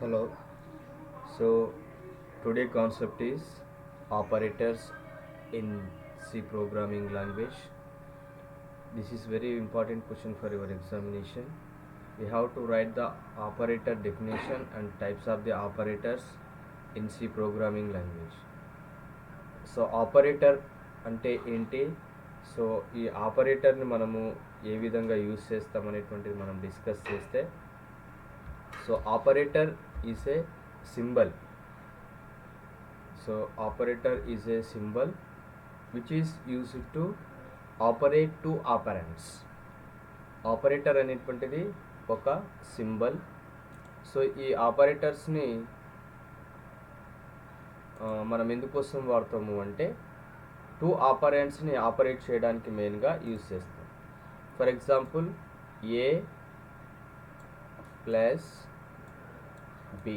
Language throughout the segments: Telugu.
Hello. So today concept is operators in C programming language. This is very important question for your examination. We have to write the operator definition and types of the operators in C programming language. So operator అంటే ఏంటి, సో ఈ ఆపరేటర్ని మనము ఏ విధంగా యూజ్ చేస్తాం అనేటువంటిది మనం డిస్కస్ చేస్తే, so operator is a symbol. So operator is a symbol which is used to operate to operands. Operator అనేటువంటిది ఒక సింబల్. సో ఈ ఆపరేటర్స్ని మనం ఎందుకోసం వాడతాము అంటే టూ ఆపరెంట్స్ని ఆపరేట్ చేయడానికి మెయిన్గా యూజ్ చేస్తాం. For example A plus B.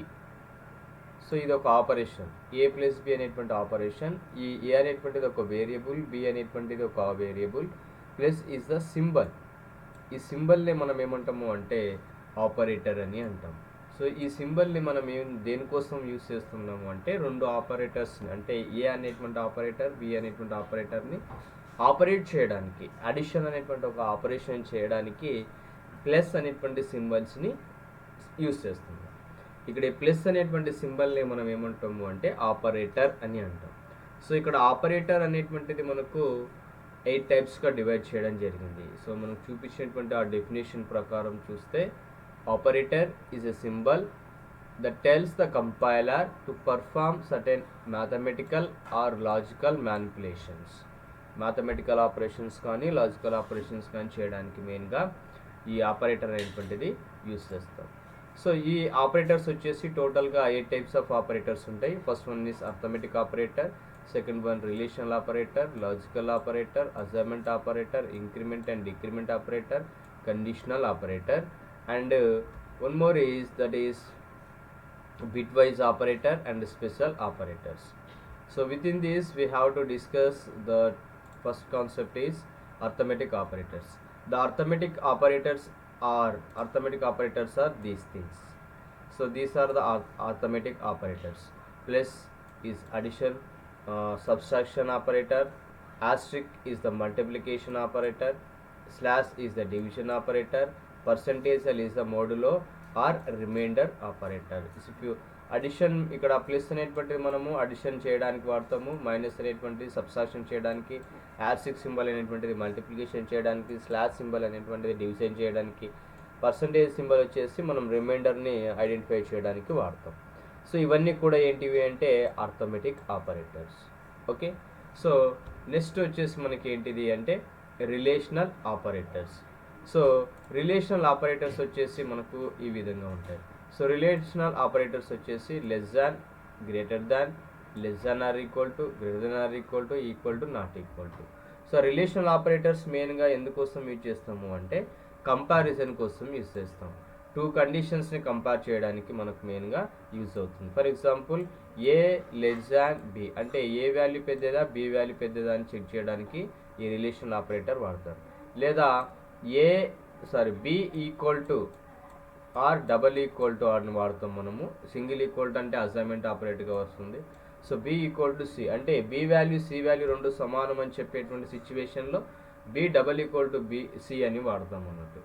So ఇది ఒక ఆపరేషన్, ఏ ప్లస్ బి అనేటువంటి ఆపరేషన్. ఈ ఏ అనేటువంటిది ఒక వేరియబుల్, బి అనేటువంటిది ఒక variable, plus is the symbol. ఈ సింబల్ని మనం ఏమంటాము అంటే ఆపరేటర్ అని అంటాం. సో ఈ సింబల్ని మనం దేనికోసం యూజ్ చేస్తున్నాము అంటే రెండు ఆపరేటర్స్ని, అంటే ఏ అనేటువంటి ఆపరేటర్, బి అనేటువంటి ఆపరేటర్ని ఆపరేట్ చేయడానికి, అడిషన్ అనేటువంటి ఒక ఆపరేషన్ చేయడానికి ప్లస్ అనేటువంటి సింబల్స్ని యూజ్ చేస్తున్నాం. ఇక్కడ ప్లస్ అనేటువంటి సింబల్ని మనం ఏమంటాము అంటే ఆపరేటర్ అని అంటాం. సో ఇక్కడ ఆపరేటర్ అనేటువంటిది మనకు 8 టైప్స్గా డివైడ్ చేయడం జరిగింది. సో మనం చూపించినటువంటి ఆ డెఫినేషన్ ప్రకారం చూస్తే, operator is a symbol that tells the compiler to perform certain mathematical or logical manipulations. Mathematical operations కానీ లాజికల్ ఆపరేషన్స్ కానీ చేయడానికి మెయిన్గా ఈ ఆపరేటర్ అనేటువంటిది యూజ్ చేస్తాం. సో ఈ ఆపరేటర్స్ వచ్చేసి టోటల్గా 8 టైప్స్ ఆఫ్ ఆపరేటర్స్ ఉంటాయి. First one is arithmetic operator, second one relational operator, logical operator, assignment operator, increment and decrement operator, conditional operator, and one more is that is bitwise operator and special operators. So within this we have to discuss the first concept is arithmetic operators. The arithmetic operators are these things. So these are the arithmetic operators. Plus is addition, subtraction operator, asterisk is the multiplication operator, slash is the division operator, percentage is the modulo or remainder operator. If you addition, ఇక్కడ ప్లస్ అనేటువంటిది మనము అడిషన్ చేయడానికి వాడతాము, మైనస్ అనేటువంటిది సబ్ట్రాక్షన్ చేయడానికి, యాస్టిక్ సింబల్ అనేటువంటిది మల్టిప్లికేషన్ చేయడానికి, స్లాష్ సింబల్ అనేటువంటిది డివిజన్ చేయడానికి, పర్సంటేజ్ సింబల్ వచ్చేసి మనం రిమైండర్ని ఐడెంటిఫై చేయడానికి వాడతాం. సో ఇవన్నీ కూడా ఏంటివి అంటే arithmetic operators. Okay, so next వచ్చేసి మనకి ఏంటిది అంటే relational operators. So relational operators వచ్చేసి మనకు ఈ విధంగా ఉంటాయి. సో రిలేషనల్ ఆపరేటర్స్ వచ్చేసి less than, greater than, less than or equal to, greater than or equal to, equal to, not equal to. So relational operators మెయిన్గా ఎందుకోసం యూజ్ చేస్తాము అంటే కంపారిజన్ కోసం యూజ్ చేస్తాం. టూ కండిషన్స్ని కంపేర్ చేయడానికి మనకు మెయిన్గా యూజ్ అవుతుంది. For example A less than B అంటే ఏ వాల్యూ పెద్దదా, బి వాల్యూ పెద్దదా అని చెక్ చేయడానికి ఈ రిలేషనల్ ఆపరేటర్ వాడతారు. లేదా B equal to or double equal to ఆర్ని వాడతాం మనము. సింగిల్ ఈక్వల్ టు అంటే అసైన్మెంట్ ఆపరేటర్గా వస్తుంది. So B equal to C అంటే బి వాల్యూ సి వాల్యూ రెండు సమానం అని చెప్పేటువంటి సిచ్యువేషన్లో B double equal to B C అని వాడతాం అన్నట్టు.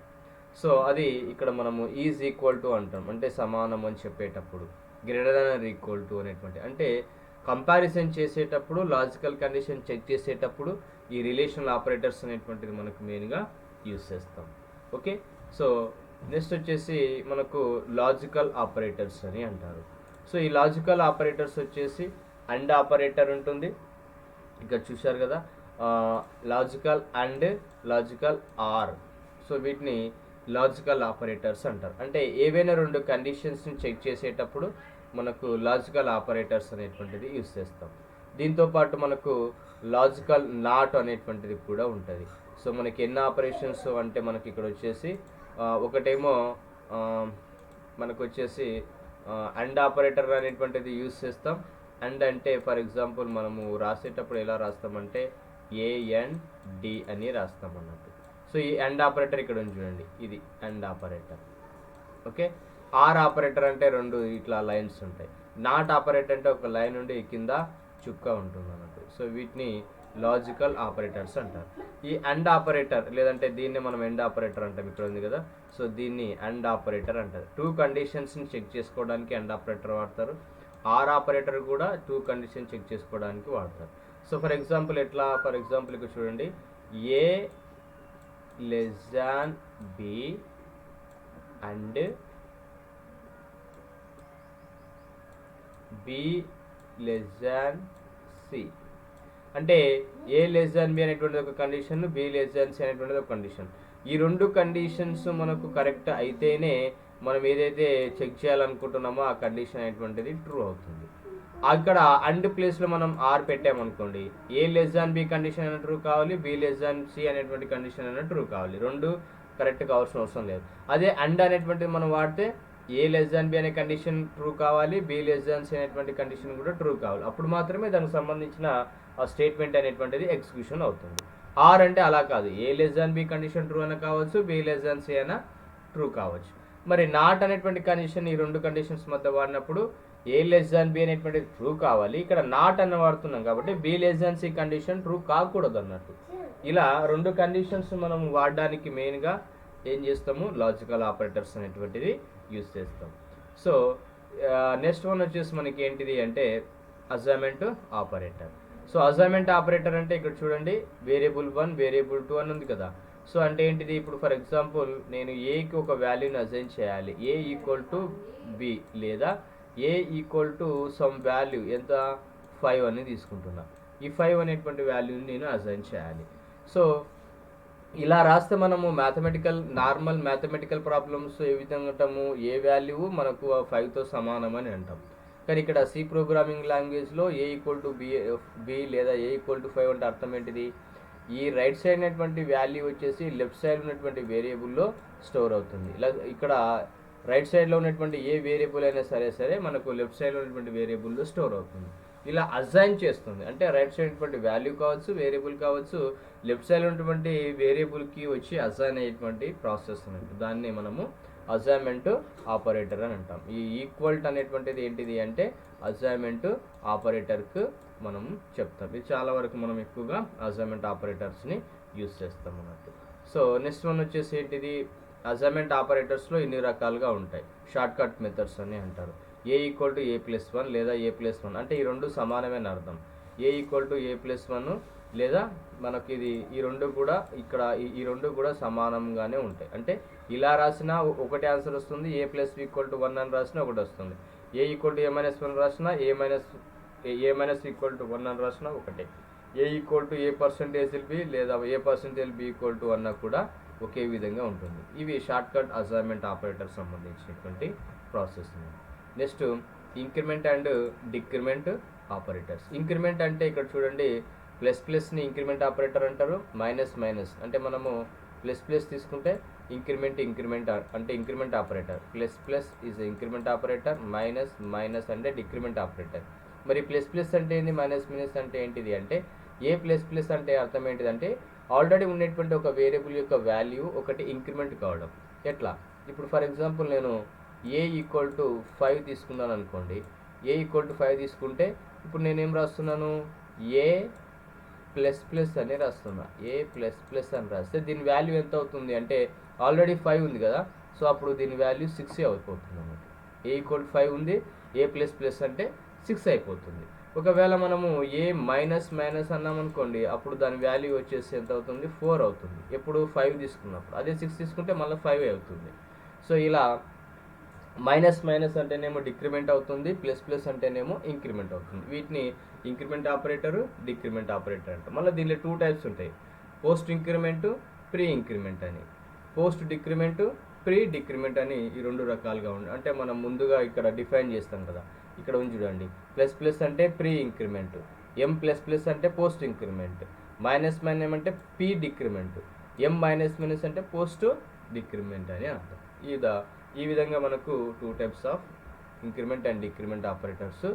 సో అది ఇక్కడ మనము ఈజ్ ఈక్వల్ టు అంటాం, అంటే సమానం అని చెప్పేటప్పుడు. Greater than or equal to అనేటువంటి అంటే కంపారిజన్ చేసేటప్పుడు, లాజికల్ కండిషన్ చెక్ చేసేటప్పుడు ఈ రిలేషనల్ ఆపరేటర్స్ అనేటువంటిది మనకు మెయిన్గా యూజ్ చేస్తాం. ఓకే, సో నెక్స్ట్ వచ్చేసి మనకు లాజికల్ ఆపరేటర్స్ అని అంటారు. సో ఈ లాజికల్ ఆపరేటర్స్ వచ్చేసి అండ్ ఆపరేటర్ ఉంటుంది, ఇక్కడ చూశారు కదా, logical and, logical are. So వీటిని లాజికల్ ఆపరేటర్స్ అంటారు. అంటే ఏవైనా రెండు కండిషన్స్ని చెక్ చేసేటప్పుడు మనకు లాజికల్ ఆపరేటర్స్ అనేటువంటిది యూజ్ చేస్తాం. దీంతోపాటు మనకు లాజికల్ నాట్ అనేటువంటిది కూడా ఉంటుంది. సో మనకి ఎన్ని ఆపరేషన్స్ అంటే మనకి ఇక్కడ వచ్చేసి ఒకటేమో మనకు వచ్చేసి అండ్ ఆపరేటర్ అనేటువంటిది యూజ్ చేస్తాం. అండ్ అంటే ఫర్ ఎగ్జాంపుల్ మనము రాసేటప్పుడు ఎలా రాస్తామంటే AND అని రాస్తాం అన్నట్టు. సో ఈ అండ్ ఆపరేటర్ ఇక్కడ ఉంది చూడండి, ఇది and operator. Okay, or operator అంటే రెండు ఇట్లా లైన్స్ ఉంటాయి. నాట్ ఆపరేటర్ అంటే ఒక లైన్ ఉండి కింద చుక్క ఉంటుంది అన్నట్టు. సో వీటిని లాజికల్ ఆపరేటర్స్ అంటారు. ఈ అండ్ ఆపరేటర్ లేదంటే దీన్ని మనం ఎండ్ ఆపరేటర్ అంటాం, ఇక్కడ ఉంది కదా. సో దీన్ని అండ్ ఆపరేటర్ అంటారు. టూ కండిషన్స్ని చెక్ చేసుకోవడానికి అండ్ ఆపరేటర్ వాడతారు. ఆర్ ఆపరేటర్ కూడా టూ కండిషన్ చెక్ చేసుకోవడానికి వాడతారు. సో ఫర్ ఎగ్జాంపుల్ ఇక్కడ చూడండి, A less than B and B less than C అంటే ఏ లెస్ దాన్ బి అనేటువంటిది ఒక condition, B less than C అనేటువంటిది ఒక కండిషన్. ఈ రెండు కండిషన్స్ మనకు కరెక్ట్ అయితేనే మనం ఏదైతే చెక్ చేయాలనుకుంటున్నామో ఆ కండిషన్ అనేటువంటిది ట్రూ అవుతుంది. అక్కడ అండ్ ప్లేస్లో మనం ఆర్ పెట్టామనుకోండి, ఏ లెస్ దాన్ బి కండిషన్ అయినా ట్రూ కావాలి, బి లెస్ దాన్ సి అనేటువంటి కండిషన్ అయినా ట్రూ కావాలి. రెండు కరెక్ట్ కావాల్సిన అవసరం లేదు. అదే అండ్ అనేటువంటిది మనం వాడితే ఏ లెస్ దాన్ బి అనే కండిషన్ ట్రూ కావాలి, బి లెస్ దాన్ సి అనేటువంటి కండిషన్ కూడా ట్రూ కావాలి. అప్పుడు మాత్రమే దానికి సంబంధించిన ఆ స్టేట్మెంట్ అనేటువంటిది ఎగ్జిక్యూషన్ అవుతుంది. ఆర్ అంటే అలా కాదు, A less than B condition true అయినా కావచ్చు, బి లెస్ దాన్ సి అయినా ట్రూ కావచ్చు. మరి నాట్ అనేటువంటి కండిషన్ ఈ రెండు కండిషన్స్ మధ్య వాడినప్పుడు ఏ లెస్ దాన్ బి అనేటువంటిది ట్రూ కావాలి, ఇక్కడ నాట్ అన్న వాడుతున్నాం కాబట్టి B less than C condition true కాకూడదు అన్నట్టు. ఇలా రెండు కండిషన్స్ మనం వాడడానికి మెయిన్గా ఏం చేస్తాము, లాజికల్ ఆపరేటర్స్ అనేటువంటిది యూజ్ చేస్తాం. సో నెక్స్ట్ వన్ వచ్చేసి మనకి ఏంటిది అంటే assignment operator. So assignment operator అంటే ఇక్కడ చూడండి, వేరియబుల్ 1 వేరియబుల్ 2 అని ఉంది కదా. సో అంటే ఏంటిది, ఇప్పుడు ఫర్ ఎగ్జాంపుల్ నేను ఏకి ఒక వాల్యూని అసైన్ చేయాలి, ఏ ఈక్వల్ టు బి లేదా ఏ ఈక్వల్ టు సమ్ వాల్యూ ఎంత 5 అని తీసుకుంటున్నా. ఈ 5 అనేటువంటి వాల్యూని నేను అసైన్ చేయాలి. సో ఇలా రాస్తే మనము నార్మల్ మ్యాథమెటికల్ ప్రాబ్లమ్స్ ఏ విధంగా అంటాము, ఏ వాల్యూ మనకు 5తో సమానం అని అంటాం. కానీ ఇక్కడ సి ప్రోగ్రామింగ్ లాంగ్వేజ్లో ఏ ఈక్వల్ టు బి లేదా ఏ ఈక్వల్ టు 5 అంటే అర్థం ఏంటిది, ఈ రైట్ సైడ్ ఉన్నటువంటి వాల్యూ వచ్చేసి లెఫ్ట్ సైడ్ ఉన్నటువంటి వేరియబుల్లో స్టోర్ అవుతుంది. ఇలా ఇక్కడ రైట్ సైడ్లో ఉన్నటువంటి ఏ వేరియబుల్ అయినా సరే మనకు లెఫ్ట్ సైడ్లో ఉన్నటువంటి వేరియబుల్లో స్టోర్ అవుతుంది. ఇలా అసైన్ చేస్తుంది అంటే రైట్ సైడ్ ఉన్నటువంటి వాల్యూ కావచ్చు, వేరియబుల్ కావచ్చు, లెఫ్ట్ సైడ్ ఉన్నటువంటి వేరియబుల్కి వచ్చి అసైన్ అయ్యేటువంటి ప్రాసెస్ అన్నట్టు. దాన్ని మనము అసైన్మెంట్ ఆపరేటర్ అని అంటాం. ఈ ఈక్వల్ట్ అనేటువంటిది ఏంటిది అంటే అసైన్మెంట్ ఆపరేటర్కు మనం చెప్తాం. ఇది చాలా వరకు మనం ఎక్కువగా అసైన్మెంట్ ఆపరేటర్స్ని యూజ్ చేస్తాం అన్నట్టు. సో నెక్స్ట్ వన్ వచ్చేసి ఏంటిది, అసైన్మెంట్ ఆపరేటర్స్లో ఇన్ని రకాలుగా ఉంటాయి. షార్ట్ కట్ మెథడ్స్ అని అంటారు. ఏ ఈక్వల్ టు ఏ ప్లస్ 1 లేదా ఏ ప్లస్ 1 అంటే ఈ రెండు సమానమైన అర్థం. ఏ ఈక్వల్ టు ఏ ప్లస్ 1 లేదా మనకి ఈ రెండు కూడా ఇక్కడ ఈ రెండు కూడా సమానంగానే ఉంటాయి. అంటే ఇలా రాసినా ఒకటి ఆన్సర్ వస్తుంది, ఏ ప్లస్ ఈక్వల్ టు 1 అని రాసినా ఒకటి వస్తుంది. ఏ ఈక్వల్ టు ఏ మైనస్ 1 రాసినా ఏ మైనస్ ఈక్వల్ టు 1 అని రాసినా ఒకటే. A equal to A percentage B లేదా A percentage B equal to అన్నా కూడా ఒకే విధంగా ఉంటుంది. ఇవి షార్ట్ కట్ అసైన్మెంట్ ఆపరేటర్ సంబంధించినటువంటి process. Next increment and decrement operators. Increment అంటే ఇక్కడ చూడండి, ప్లస్ని ఇంక్రిమెంట్ ఆపరేటర్ అంటారు, మైనస్ అంటే మనము ప్లస్ తీసుకుంటే ఇంక్రిమెంట్ అంటే increment operator. Plus is increment operator, minus అంటే డిక్రిమెంట్ ఆపరేటర్. మరి ప్లస్ అంటే ఏంటి, మైనస్ అంటే ఏంటిది అంటే ఏ ప్లస్ అంటే అర్థం ఏంటిదంటే ఆల్రెడీ ఉన్నటువంటి ఒక వేరియబుల్ యొక్క వాల్యూ ఒకటి ఇంక్రిమెంట్ కావడం. ఎట్లా, ఇప్పుడు ఫర్ ఎగ్జాంపుల్ నేను ఏ ఈక్వల్ టు 5 తీసుకున్నాను అనుకోండి. ఏ ఈక్వల్ టు 5 తీసుకుంటే ఇప్పుడు నేనేం రాస్తున్నాను, ఏ ప్లస్ అని రాస్తున్నా. ఏ ప్లస్ అని రాస్తే దీని వాల్యూ ఎంత అవుతుంది అంటే ఆల్రెడీ 5 ఉంది కదా. సో అప్పుడు దీని వాల్యూ 6 అయిపోతుంది అన్నమాట. ఏ ఈక్వల్ టు 5 ఉంది, ఏ ప్లస్ అంటే 6 అయిపోతుంది. ఒకవేళ మనము ఏ మైనస్ అన్నాం అనుకోండి, అప్పుడు దాని వాల్యూ వచ్చేసి ఎంత అవుతుంది, 4 అవుతుంది. ఎప్పుడు 5 తీసుకున్నప్పుడు. అదే 6 తీసుకుంటే మళ్ళీ 5 అవుతుంది. సో ఇలా మైనస్ అంటేనేమో డిక్రిమెంట్ అవుతుంది, ప్లస్ అంటేనేమో ఇంక్రిమెంట్ అవుతుంది. వీటిని ఇంక్రిమెంట్ ఆపరేటరు, డిక్రిమెంట్ ఆపరేటర్ అంటారు. మళ్ళీ దీనిలో 2 టైప్స్ ఉంటాయి, పోస్ట్ ఇంక్రిమెంటు, ప్రీ ఇంక్రిమెంట్ అని. పోస్ట్ డిక్రిమెంటు, ప్రీ డిక్రిమెంట్ అని ఈ రెండు రకాలుగా ఉంటాయి. అంటే మనం ముందుగా ఇక్కడ డిఫైన్ చేస్తాం కదా, ఇక్కడ ఉంది చూడండి. ప్లస్ అంటే ప్రీ ఇంక్రిమెంట్, ఎం ప్లస్ అంటే పోస్ట్ ఇంక్రిమెంట్, మైనస్ ఏమంటే పీ డిక్రిమెంట్, ఎం మైనస్ అంటే పోస్ట్ డిక్రిమెంట్ అని అర్థం. ఈ విధంగా మనకు 2 types of increment and decrement operators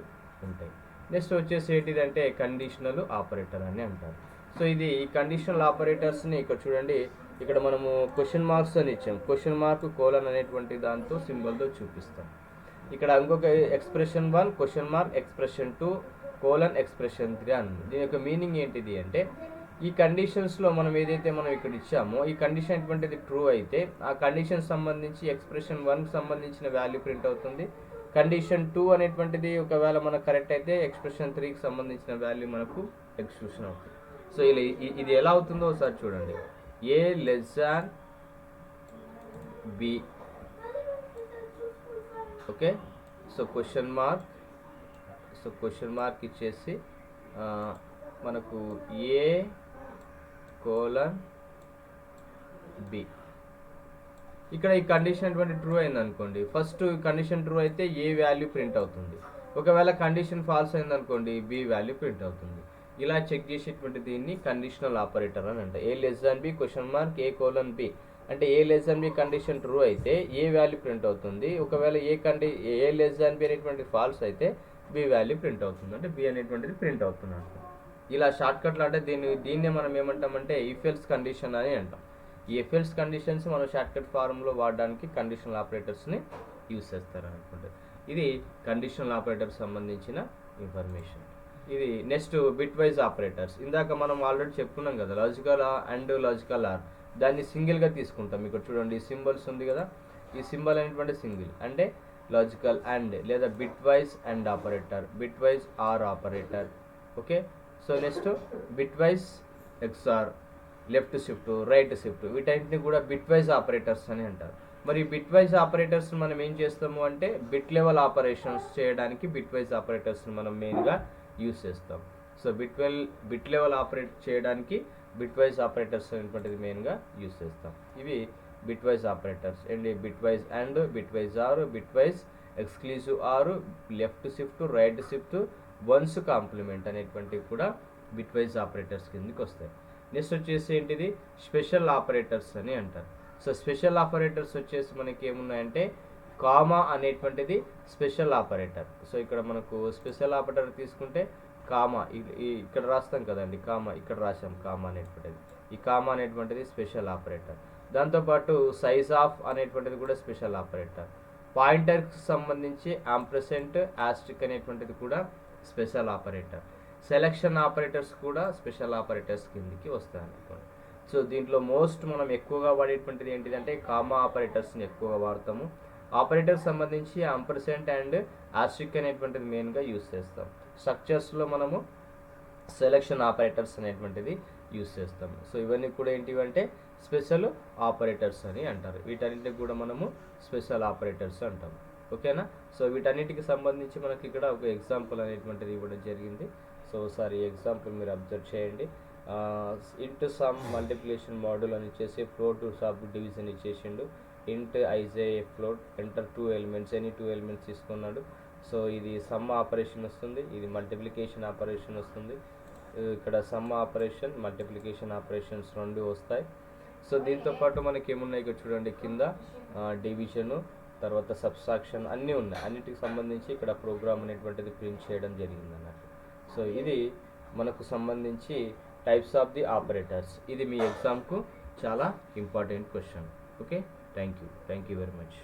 ఉంటాయి. నెక్స్ట్ వచ్చేసి ఏంటిదంటే కండిషనల్ ఆపరేటర్ అని అంటారు. సో ఇది ఈ కండిషనల్ ఆపరేటర్స్ని ఇక్కడ చూడండి, ఇక్కడ మనము క్వశ్చన్ మార్క్స్ అని ఇచ్చాం, క్వశ్చన్ మార్క్ కోలన్ అనేటువంటి దాంతో సింబల్తో చూపిస్తాం. ఇక్కడ ఇంకొక expression 1 question mark, expression 2 colon, expression 3 అని ఉంది. దీని యొక్క మీనింగ్ ఏంటిది అంటే ఈ కండిషన్స్లో మనం ఏదైతే మనం ఇక్కడ ఇచ్చామో ఈ కండిషన్ అటువంటిది ట్రూ అయితే ఆ కండిషన్ సంబంధించి ఎక్స్ప్రెషన్ 1కి సంబంధించిన వాల్యూ ప్రింట్ అవుతుంది. కండిషన్ 2 అనేటువంటిది ఒకవేళ మనకు కరెక్ట్ అయితే ఎక్స్ప్రెషన్ 3కి సంబంధించిన వాల్యూ మనకు ఎక్స్క్లూషన్ అవుతుంది. సో ఇలా ఇది ఎలా అవుతుందో ఒకసారి చూడండి. A less than B, okay. So question mark ఇచ్చేసి మనకు ఏ కోలన్ బి. ఇక్కడ ఈ కండిషన్ అటువంటి ట్రూ అయింది అనుకోండి, ఫస్ట్ కండిషన్ ట్రూ అయితే ఏ వాల్యూ ప్రింట్ అవుతుంది. ఒకవేళ కండిషన్ ఫాల్స్ అయింది అనుకోండి బి వాల్యూ ప్రింట్ అవుతుంది. ఇలా చెక్ చేసేటువంటి దీన్ని కండిషనల్ ఆపరేటర్ అని అంటారు. A less than B question mark A colon B అంటే A less than B condition true అయితే ఏ వాల్యూ ప్రింట్ అవుతుంది. ఒకవేళ ఏ లెస్ దాన్ బి అనేటువంటి ఫాల్స్ అయితే బి వాల్యూ ప్రింట్ అవుతుంది, అంటే బి అనేటువంటిది ప్రింట్ అవుతుంది అంటాం. ఇలా షార్ట్కట్లో అంటే దీన్నే మనం ఏమంటామంటే ఇఫ్ ఎల్స్ కండిషన్ అని అంటాం. ఈ ఇఫ్ ఎల్స్ కండిషన్స్ మనం షార్ట్కట్ ఫార్మ్లో వాడడానికి కండిషనల్ ఆపరేటర్స్ని యూజ్ చేస్తారు అనుకుంటే. ఇది కండిషనల్ ఆపరేటర్ సంబంధించిన ఇన్ఫర్మేషన్. ఇది నెక్స్ట్ బిట్ వైజ్ ఆపరేటర్స్. ఇందాక మనం ఆల్రెడీ చెప్పుకున్నాం కదా, లాజికల్ అండ్ లాజికల్ ఆర్, దాన్ని సింగిల్గా తీసుకుంటాం. ఇక్కడ చూడండి ఈ సింబల్స్ ఉంది కదా, ఈ సింబల్ అనేటువంటి సింగిల్ అంటే లాజికల్ అండ్ లేదా bitwise and operator, bitwise or operator, okay. So next bitwise XOR, left shift, right shift, వీటన్నిటిని కూడా బిట్ వైజ్ ఆపరేటర్స్ అని అంటారు. మరి బిట్ వైజ్ ఆపరేటర్స్ మనం ఏం చేస్తాము అంటే బిట్ లెవెల్ ఆపరేషన్స్ చేయడానికి బిట్ వైజ్ ఆపరేటర్స్ని మనం మెయిన్గా యూజ్ చేస్తాం. సో బిట్ లెవెల్ ఆపరేట్ చేయడానికి బిట్ వైజ్ ఆపరేటర్స్ అనేటువంటిది మెయిన్గా యూజ్ చేస్తాం. ఇవి bitwise operators and bitwise and, bitwise or, bitwise exclusive or, left shift, right shift, one's complement అనేటువంటివి కూడా బిట్ వైజ్ ఆపరేటర్స్ కిందకి వస్తాయి. నెక్స్ట్ వచ్చేసి ఏంటిది స్పెషల్ ఆపరేటర్స్ అని అంటారు. సో స్పెషల్ ఆపరేటర్స్ వచ్చేసి మనకి ఏమున్నాయంటే కామా అనేటువంటిది స్పెషల్ ఆపరేటర్. సో ఇక్కడ మనకు స్పెషల్ ఆపరేటర్ తీసుకుంటే కామా ఇక్కడ రాస్తాం కదండి, కామా ఇక్కడ రాసాం కామా అనేటువంటిది. ఈ కామా అనేటువంటిది స్పెషల్ ఆపరేటర్. దాంతోపాటు సైజ్ ఆఫ్ అనేటువంటిది కూడా స్పెషల్ ఆపరేటర్. పాయింటర్కి సంబంధించి ఆంపర్సెంట్, ఆస్ట్రిక్ అనేటువంటిది కూడా స్పెషల్ ఆపరేటర్. సెలక్షన్ ఆపరేటర్స్ కూడా స్పెషల్ ఆపరేటర్స్ కిందికి వస్తాయి అనుకోండి. సో దీంట్లో మోస్ట్ మనం ఎక్కువగా వాడేటువంటిది ఏంటిదంటే కామా ఆపరేటర్స్ని ఎక్కువగా వాడతాము. ఆపరేటర్స్ సంబంధించి ఆంపర్సెంట్ అండ్ ఆస్ట్రిక్ అనేటువంటిది మెయిన్గా యూస్ చేస్తాం. స్ట్రక్చర్స్లో మనము సెలక్షన్ ఆపరేటర్స్ అనేటువంటిది యూస్ చేస్తాము. సో ఇవన్నీ కూడా ఏంటివంటే స్పెషల్ ఆపరేటర్స్ అని అంటారు. వీటన్నిటికి కూడా మనము స్పెషల్ ఆపరేటర్స్ అంటాము, ఓకేనా. సో వీటన్నిటికి సంబంధించి మనకి ఇక్కడ ఒక ఎగ్జాంపుల్ అనేటువంటిది ఇవ్వడం జరిగింది. సో ఒకసారి ఈ ఎగ్జాంపుల్ మీరు అబ్జర్వ్ చేయండి. ఇంటూ సమ్ మల్టిప్లికేషన్ మోడల్ అని ఇచ్చేసి ఫ్లోట్ టు సబ్ డివిజన్ ఇచ్చేసిండు. ఇంట్ IJ float enter 2 elements, any 2 elements తీసుకున్నాడు. సో ఇది సమ్ ఆపరేషన్ వస్తుంది, ఇది మల్టిప్లికేషన్ ఆపరేషన్ వస్తుంది. ఇక్కడ సమ్ ఆపరేషన్, మల్టిప్లికేషన్ ఆపరేషన్స్ రెండు వస్తాయి. సో దీంతోపాటు మనకి ఏమున్నాయి ఇక్కడ చూడండి, కింద డివిజను, తర్వాత సబ్స్ట్రాక్షన్ అన్నీ ఉన్నాయి. అన్నిటికి సంబంధించి ఇక్కడ ప్రోగ్రామ్ అనేటువంటిది ప్రింట్ చేయడం జరిగింది అన్నట్టు. సో ఇది మనకు సంబంధించి టైప్స్ ఆఫ్ ది ఆపరేటర్స్. ఇది మీ ఎగ్జామ్కు చాలా important question, okay. Thank you very much.